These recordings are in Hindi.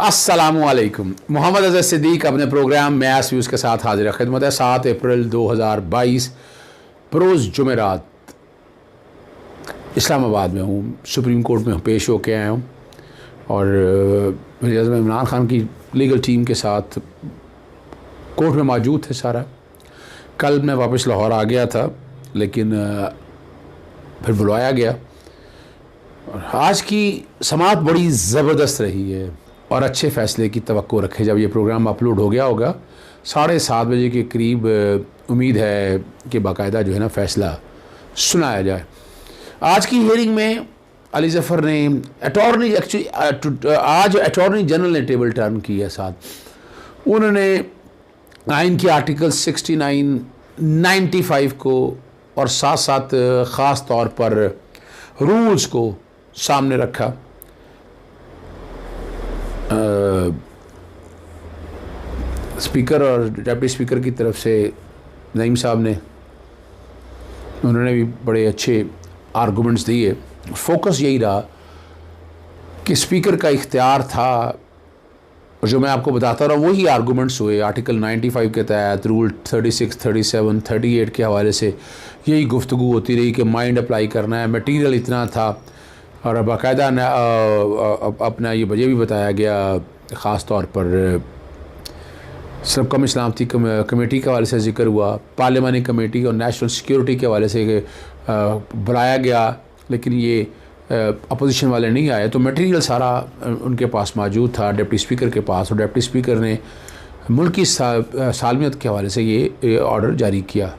अस्सलामुअलैकुम। मोहम्मद अज़हर सिद्दीक अपने प्रोग्राम मैस व्यूज़ के साथ हाजिर खिदमत है। 7 अप्रैल 2022 बरोज़ जुमेरात इस्लामाबाद में हूँ, सुप्रीम कोर्ट में पेश होके आया हूँ और वज़ीर आज़म इमरान खान की लीगल टीम के साथ कोर्ट में मौजूद थे सारा। कल मैं वापस लाहौर आ गया था, लेकिन फिर बुलाया गया और आज की समाअत बड़ी ज़बरदस्त रही है और अच्छे फ़ैसले की तवक्को रखे। जब ये प्रोग्राम अपलोड हो गया होगा 7:30 बजे के करीब उम्मीद है कि बाकायदा जो है ना फ़ैसला सुनाया जाए। आज की हियरिंग में अली ज़फ़र ने आज अटॉर्नी जनरल ने टेबल टर्न की है। साथ उन्होंने आइन के आर्टिकल 69, 95 को और साथ साथ ख़ास तौर पर रूल्स को सामने रखा। स्पीकर और डिप्टी स्पीकर की तरफ से नईम साहब ने उन्होंने भी बड़े अच्छे आर्गूमेंट्स दिए। फोकस यही रहा कि स्पीकर का इख्तियार था और जो मैं आपको बताता रहा वही आर्गूमेंट्स हुए। आर्टिकल 95 के तहत रूल 36, 37, 38 के हवाले से यही गुफ्तगू होती रही कि माइंड अप्लाई करना है, मटीरियल इतना था और बाकायदा अपना ये भी बताया गया ख़ास तौर पर सब कम इस्लामती कमेटी के हवाले से ज़िक्र हुआ, पार्लियामानी कमेटी और नेशनल सिक्योरिटी के हवाले से बुलाया गया, लेकिन ये अपोजिशन वाले नहीं आए तो मटेरियल सारा उनके पास मौजूद था डिप्टी स्पीकर के पास और डिप्टी स्पीकर ने मुल्क की सालमियत के हवाले से ये ऑर्डर जारी किया।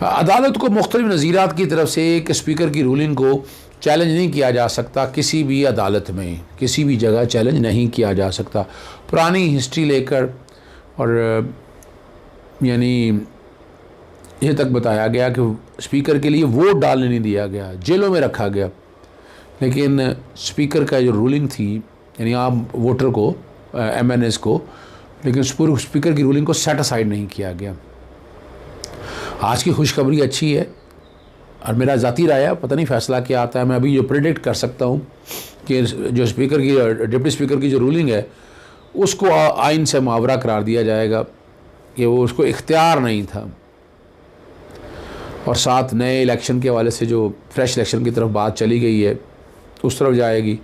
अदालत को मुख्तलिफ नज़ीरात की तरफ से कि स्पीकर की रूलिंग को चैलेंज नहीं किया जा सकता, किसी भी अदालत में किसी भी जगह चैलेंज नहीं किया जा सकता। पुरानी हिस्ट्री लेकर और यानी ये तक बताया गया कि स्पीकर के लिए वोट डालने नहीं दिया गया, जेलों में रखा गया, लेकिन स्पीकर का जो रूलिंग थी यानी आम वोटर को MNS को, लेकिन स्पीकर की रूलिंग को सेट असाइड नहीं किया गया। आज की खुशखबरी अच्छी है और मेरा ज़ाती राय है, पता नहीं फ़ैसला क्या आता है। मैं अभी जो प्रेडिक्ट कर सकता हूँ कि जो स्पीकर की डिप्टी स्पीकर की जो रूलिंग है उसको आइन से मुआवरा करार दिया जाएगा कि वो उसको इख्तियार नहीं था। और साथ नए इलेक्शन के हवाले से जो फ्रेश इलेक्शन की तरफ बात चली गई है उस तरफ जाएगी।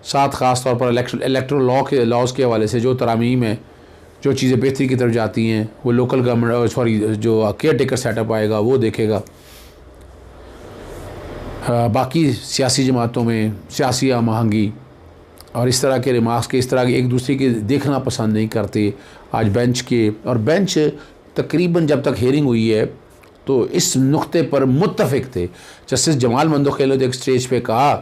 साथ ख़ास तौर पर इलेक्टोरल लॉज़ के हवाले से जो तरामीम है, जो चीज़ें बेहतरी की तरफ जाती हैं वो लोकल गवर्नमेंट जो केयर टेकर सेटअप आएगा वो देखेगा। बाकी सियासी जमातों में सियासी महंगी और इस तरह के रिमार्क्स के इस तरह के एक दूसरे के देखना पसंद नहीं करते। आज बेंच के और बेंच तकरीबन जब तक हेयरिंग हुई है तो इस नुक्ते पर मुत्तफ़िक थे। जस्टिस जमाल मंदोखेल ने एक स्टेज पे कहा,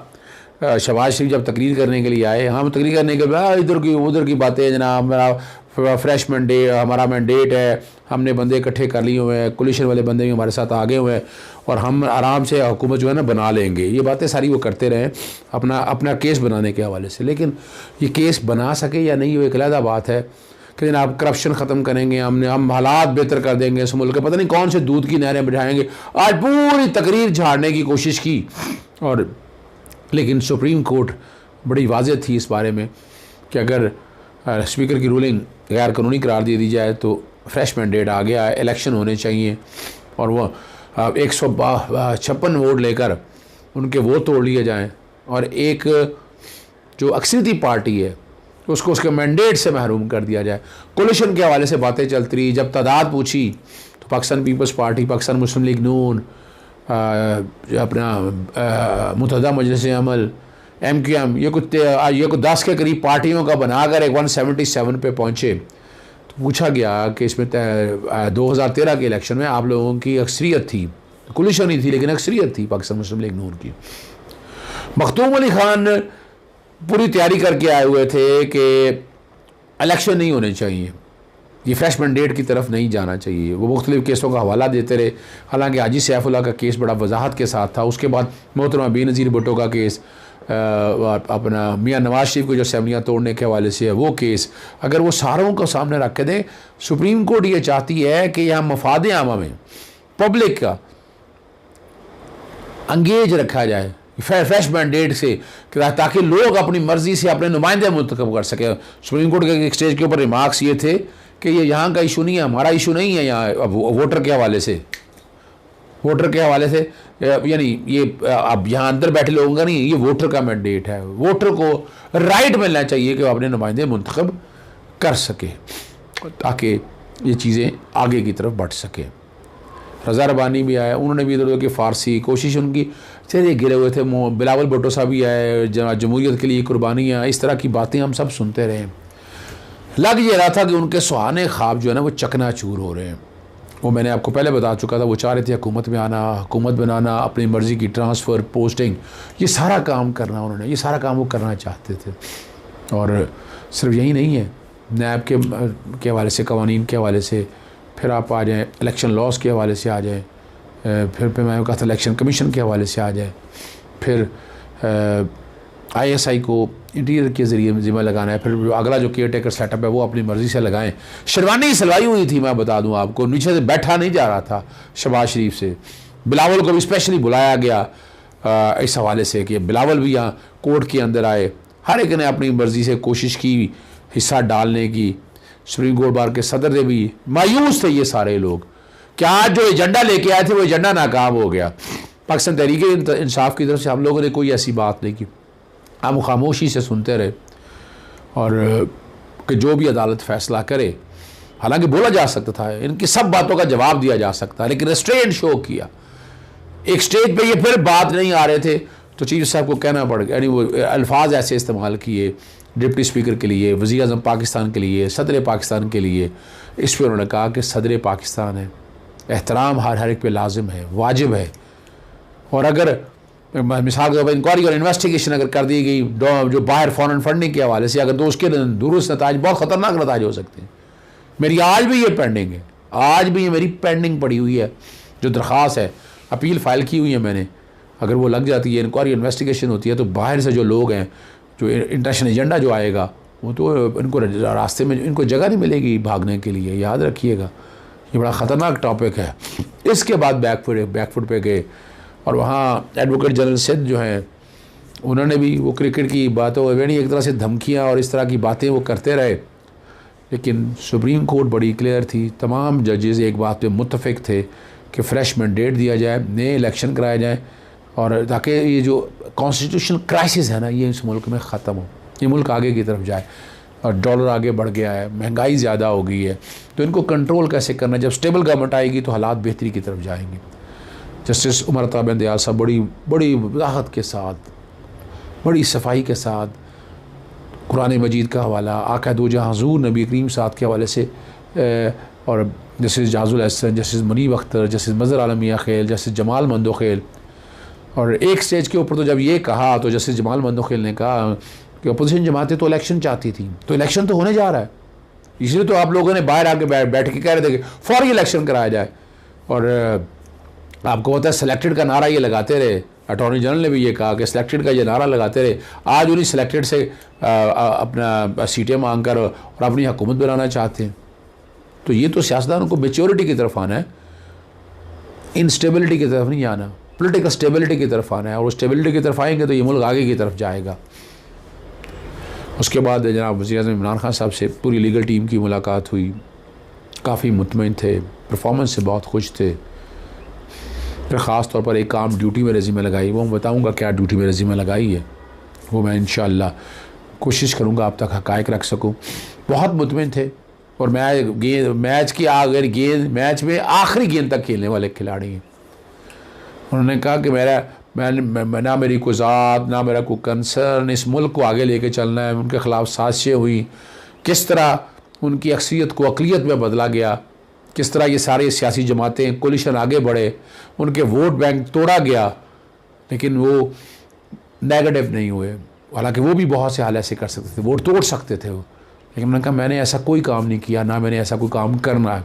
शहबाज शरीफ जब तकरीर करने के लिए आए, हम तकरीर करने के बाद इधर की उधर की बातें जनाब, हमारा फ्रेश मैंडेट, हमारा मैंडेट है, हमने बंदे इकट्ठे कर लिए हुए हैं, कोलिशन वाले बंदे भी हमारे साथ आगे हुए हैं और हम आराम से हुकूमत जो है ना बना लेंगे। ये बातें सारी वो करते रहे अपना केस बनाने के हवाले से, लेकिन ये केस बना सके या नहीं वो एक अलग बात है कि जनाब करप्शन ख़त्म करेंगे, हम हालात बेहतर कर देंगे इस मुल्क के, पता नहीं कौन से दूध की नहरें बिठाएंगे। आज पूरी तकरीर झाड़ने की कोशिश की और लेकिन सुप्रीम कोर्ट बड़ी वाज़ेह थी इस बारे में कि अगर स्पीकर की रूलिंग गैर कानूनी करार दे दी जाए तो फ्रेश मैंडेट आ गया, इलेक्शन होने चाहिए और वो 156 वोट लेकर उनके वोट तोड़ लिए जाएँ और एक जो अक्सरियती पार्टी है उसको उसके मैंडेट से महरूम कर दिया जाए। कोलिशन के हवाले से बातें चलती रही। जब तादाद पूछी तो पाकिस्तान पीपल्स पार्टी, पाकिस्तान मुस्लिम लीग नून, अपना मुत्तहदा मजलिस अमल, MQM, ये कुछ 10 के करीब पार्टियों का बनाकर एक 177 पे पहुँचे। तो पूछा गया कि इसमें 2013 के इलेक्शन में आप लोगों की अक्सरियत थी, कोलिशन ही थी लेकिन अक्सरियत थी पाकिस्तान मुस्लिम लीग नून की। मखदूम अली खान पूरी तैयारी करके आए हुए थे कि इलेक्शन नहीं होने चाहिए, ये फ्रेश मैंडेट की तरफ नहीं जाना चाहिए। वो मुख्तलिफ केसों का हवाला देते रहे, हालांकि हाजी सैफुल्लाह का केस बड़ा वजाहत के साथ था। उसके बाद मोहतरमा बेनज़ीर भुट्टो का केस, अपना मियाँ नवाज शरीफ को जो असेंबलियाँ तोड़ने के हवाले से है वो केस, अगर वो सारों को सामने रख के दें, सुप्रीम कोर्ट ये चाहती है कि यहाँ मफाद आमा में पब्लिक का अंगेज रखा जाए, फ्रेश मैंडेट से, ताकि लोग अपनी मर्ज़ी से अपने नुमाइंदे मुंतखब कर सकें। सुप्रीम कोर्ट के एक स्टेज के ऊपर रिमार्क्स ये थे कि ये यहाँ का इशू नहीं है, हमारा इशू नहीं है यहाँ वोटर के हवाले से, यानी ये अब यहाँ अंदर बैठे लोगों का नहीं, ये वोटर का मैंडेट है। वोटर को राइट मिलना चाहिए कि वो अपने नुमाइंदे मुंतखब कर सके, ताकि ये चीज़ें आगे की तरफ बढ़ सके। रज़ा रबानी भी आए, उन्होंने भी इधर उधर की फ़ारसी कोशिश उनकी चेहरे गिरे हुए थे। बिलावल भुट्टो साहब भी आए, जमहूरियत के लिए कुर्बानियाँ, इस तरह की बातें हम सब सुनते रहे। लग ये रहा था कि उनके सुहाने ख्वाब जो है ना वो चकनाचूर हो रहे हैं। वो मैंने आपको पहले बता चुका था, वो चाह रहे थे हुकूमत में आना, हुकूमत बनाना, अपनी मर्ज़ी की ट्रांसफ़र, पोस्टिंग, ये सारा काम करना उन्होंने, ये सारा काम वो करना चाहते थे। और सिर्फ यही नहीं है, नैब के हवाले से, कवानीन के हवाले से, फिर आप आ जाएँ इलेक्शन लॉस के हवाले से आ जाएँ, फिर मैं कहा था इलेक्शन कमीशन के हवाले से आ जाए, फिर ISI को इंटीरियर के ज़रिए ज़िम्मा लगाना है, फिर अगला जो केयर टेकर सेटअप है वो अपनी मर्ज़ी से लगाएं। शेरवानी सिलवाई हुई थी, मैं बता दूं आपको, नीचे से बैठा नहीं जा रहा था शहबाज शरीफ से। बिलावल को भी स्पेशली बुलाया गया इस हवाले से कि बिलावल भी यहाँ कोर्ट के अंदर आए। हर एक ने अपनी मर्ज़ी से कोशिश की हिस्सा डालने की। सुप्रीम कोर्ट बार के सदर ने भी, मायूस थे ये सारे लोग कि आज जो एजेंडा लेके आए थे वो एजेंडा नाकाम हो गया। पाकिस्तान तहरीक इंसाफ की तरफ से हम लोगों ने कोई ऐसी बात नहीं की, हम खामोशी से सुनते रहे, और कि जो भी अदालत फ़ैसला करे, हालांकि बोला जा सकता था, इनकी सब बातों का जवाब दिया जा सकता है, लेकिन रेस्ट्रेंट शो किया। एक स्टेज पे ये फिर बात नहीं आ रहे थे तो चीफ साहब को कहना पड़ गया, यानी वो अल्फाज ऐसे इस्तेमाल किए डिप्टी स्पीकर के लिए, वज़ीर आज़म पाकिस्तान के लिए, सदर पाकिस्तान के लिए। इस पर उन्होंने कहा कि सदर पाकिस्तान है, एहतराम हर एक पे लाजिम है, वाजिब है, और अगर मिसाल के तौर पर इंक्वायरी और इन्वेस्टिगेशन अगर कर दी गई जो बाहर फॉरेन फंडिंग के हवाले से, अगर तो उसके दुरुस्त नताज, बहुत ख़तरनाक नताज हो सकते हैं। मेरी आज भी ये पेंडिंग है, आज भी ये मेरी पेंडिंग पड़ी हुई है, जो दरख्वास्त है, अपील फ़ाइल की हुई है मैंने। अगर वो लग जाती है, इंक्वायरी इन्वेस्टिगेशन होती है, तो बाहर से जो लोग हैं, जो इंटरनेशनल एजेंडा जो आएगा, वो तो इनको रास्ते में इनको जगह नहीं मिलेगी भागने के लिए, याद रखिएगा। ये बड़ा ख़तरनाक टॉपिक है। इसके बाद बैकफुट पे गए, और वहाँ एडवोकेट जनरल सिंध जो हैं, उन्होंने भी वो क्रिकेट की बातों यानी एक तरह से धमकियाँ और इस तरह की बातें वो करते रहे। लेकिन सुप्रीम कोर्ट बड़ी क्लियर थी, तमाम जजेस एक बात पे मुत्तफिक थे कि फ़्रेश मैंडेट दिया जाए, नए इलेक्शन कराए जाएँ, और ताकि ये जो कॉन्स्टिट्यूशनल क्राइसिस है ना, ये इस मुल्क में ख़त्म हो, ये मुल्क आगे की तरफ जाए। और डॉलर आगे बढ़ गया है, महंगाई ज़्यादा हो गई है, तो इनको कंट्रोल कैसे करना। जब स्टेबल गवर्नमेंट आएगी तो हालात बेहतरी की तरफ जाएंगे। जस्टिस उमर अता बिन दयाल साहब बड़ी वजाहत के साथ, बड़ी सफाई के साथ कुरान मजीद का हवाला, आका दो जहां हुज़ूर नबी करीम साहब के हवाले से, और justice Ijazul Ahsan, justice Munib Akhtar, justice Mazhar Alam Miankhel, justice Jamal Mandokhel. और एक स्टेज के ऊपर तो जब ये कहा तो जस्टिस जमाल मंदोखेल ने कहा कि अपोजिशन जमातें तो इलेक्शन चाहती थी, तो इलेक्शन तो होने जा रहा है, इसलिए तो आप लोगों ने बाहर आके बैठ के कह रहे थे कि फौरी इलेक्शन कराया जाए। और आपको पता है सिलेक्टेड का नारा ये लगाते रहे, अटॉर्नी जनरल ने भी ये कहा कि सिलेक्टेड का ये नारा लगाते रहे। आज उन्हीं सिलेक्टेड से अपना सीटें मांग कर और अपनी हुकूमत बनाना चाहते हैं। तो ये तो सियासतदानों को मेच्योरिटी की तरफ आना है, इंस्टेबिलिटी की तरफ नहीं आना, पॉलिटिकल स्टेबिलिटी की तरफ आना है। और स्टेबिलिटी की तरफ आएंगे तो ये मुल्क आगे की तरफ जाएगा। उसके बाद जनाब वज़ीर आज़म इमरान खान साहब से पूरी लीगल टीम की मुलाकात हुई, काफ़ी मुतमईन थे, परफॉर्मेंस से बहुत खुश थे। फिर ख़ास तौर पर एक काम ड्यूटी में रेज़्यूमे लगाई, वो मैं बताऊँगा क्या ड्यूटी में रेज़्यूमे लगाई है, वो मैं इंशाअल्लाह कोशिश करूँगा आप तक हक़ाइक़ रख सकूँ। बहुत मुतमईन थे, और मैच की मैच में आखिरी गेंद तक खेलने वाले खिलाड़ी हैं। उन्होंने कहा कि मैं ना मेरी कोई ज़ात, ना मेरा कोई कंसर्न, इस मुल्क को आगे लेके चलना है। उनके ख़िलाफ़ साजिशें हुई, किस तरह उनकी अक्सरियत को अक़लियत में बदला गया, किस तरह ये सारे सियासी जमातें कोलिशन आगे बढ़े, उनके वोट बैंक तोड़ा गया, लेकिन वो नेगेटिव नहीं हुए। हालांकि वो भी बहुत से हाल ऐसे कर सकते थे, वोट तोड़ सकते थे वो, लेकिन मैंने कहा मैंने ऐसा कोई काम नहीं किया, ना मैंने ऐसा कोई काम करना है।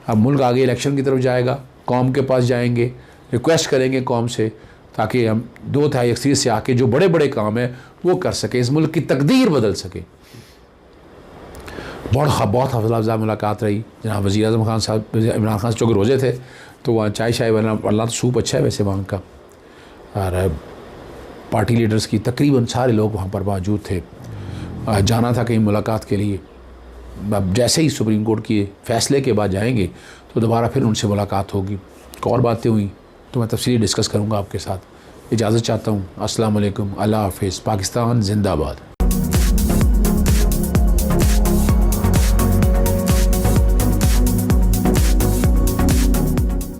अब मुल्क आगे इलेक्शन की तरफ जाएगा, कौम के पास जाएंगे, रिक्वेस्ट करेंगे कौम से, ताकि हम 2/3 अक्सरियत से आके जो बड़े बड़े काम हैं वो कर सके, इस मुल्क की तकदीर बदल सके। बहुत हौसला अफ़ज़ा मुलाकात रही। जनाब वज़ीर आज़म खान साहब, इमरान खान चौक रोज़े थे, तो वहाँ चाय शाय बना, अल्लाह तो सूप अच्छा है वैसे वहाँ का, और पार्टी लीडर्स की, तकरीबन सारे लोग वहाँ पर मौजूद थे। जाना था कहीं मुलाकात के लिए। अब जैसे ही सुप्रीम कोर्ट के फ़ैसले के बाद जाएंगे तो दोबारा फिर उनसे मुलाकात होगी, और बातें हुई तो मैं तफसीली डिस्कस करूँगा आपके साथ। इजाज़त चाहता हूँ। अस्सलाम वालेकुम, अल्लाह हाफ़िज़। पाकिस्तान जिंदाबाद।